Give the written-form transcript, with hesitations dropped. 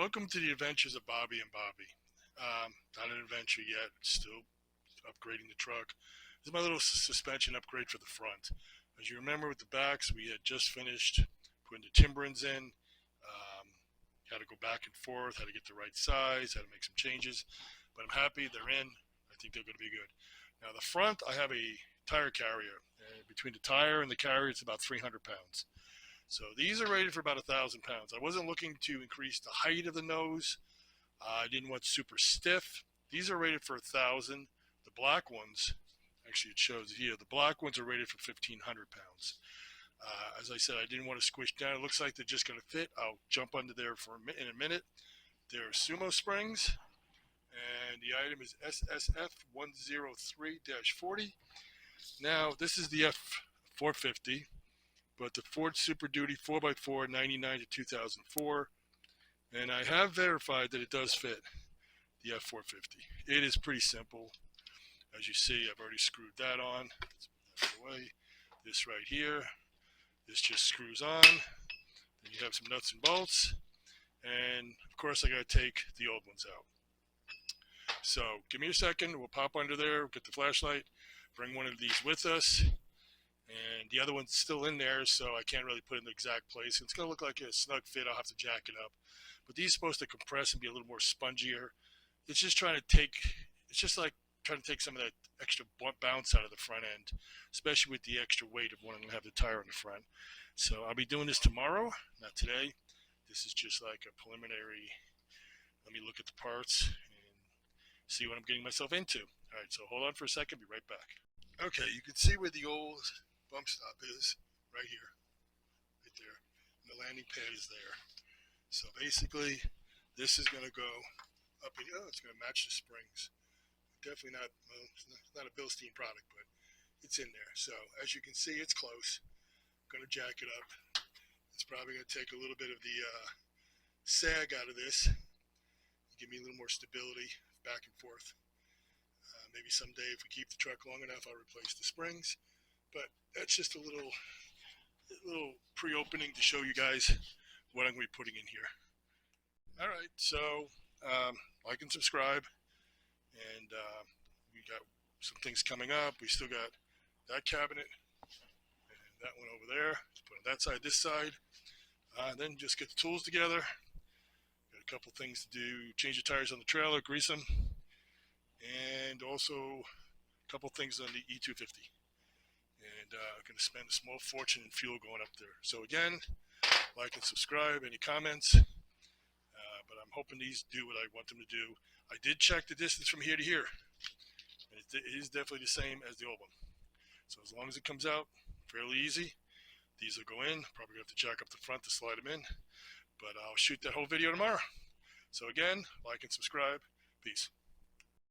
Welcome to the adventures of Bobbie and Bobbie. Not an adventure yet, still upgrading the truck. This is my little suspension upgrade for the front. As you remember with the backs, we had just finished putting the Timbrens in. Had to go back and forth, had to get the right size, had to make some changes. But I'm happy they're in. I think they're going to be good. Now the front, I have a tire carrier. Between the tire and the carrier, it's about 300 pounds. So these are rated for about 1,000 pounds. I wasn't looking to increase the height of the nose. I didn't want super stiff. These are rated for 1,000. The black ones, actually it shows here, the black ones are rated for 1,500 pounds. As I said, I didn't want to squish down. It looks like they're just going to fit. I'll jump under there in a minute. They're SumoSprings, and the item is SSF-103 Now, this is the F450. But the Ford Super Duty 4x4 99 to 2004, and I have verified that it does fit the F450. It is pretty simple. As you see, I've already screwed that on. Let's move that away. This right here, this just screws on. Then you have some nuts and bolts, and of course I got to take the old ones out. So give me a second. We'll pop under there, get the flashlight, bring one of these with us. And the other one's still in there, so I can't really put it in the exact place. It's going to look like a snug fit. I'll have to jack it up. But these are supposed to compress and be a little more spongier. It's just trying to take, it's just like trying to take some of that extra bounce out of the front end, especially with the extra weight of wanting to have the tire in the front. So I'll be doing this tomorrow, not today. This is just like a preliminary, let me look at the parts and see what I'm getting myself into. All right, so hold on for a second, be right back. Okay, you can see where the old bump stop is right here, right there, and the landing pad is there. So basically this is going to go up and it's going to match the springs. Definitely not, well, it's not a Bilstein product, but it's in there. So as you can see, it's close. I'm going to jack it up. It's probably going to take a little bit of the sag out of this, give me a little more stability back and forth. Maybe someday if we keep the truck long enough, I'll replace the springs. But that's just a little pre-opening to show you guys what I'm going to be putting in here. All right, so like and subscribe, and we got some things coming up. We still got that cabinet and that one over there. Let's put on that side, this side. Then just get the tools together. Got a couple things to do: change the tires on the trailer, grease them, and also a couple things on the E250. And I'm going to spend a small fortune in fuel going up there. So again, like and subscribe, any comments, but I'm hoping these do what I want them to do. I did check the distance from here to here, and it is definitely the same as the old one. So as long as it comes out fairly easy, these will go in. Probably going to have to jack up the front to slide them in, but I'll shoot that whole video tomorrow. So again, like and subscribe. Peace.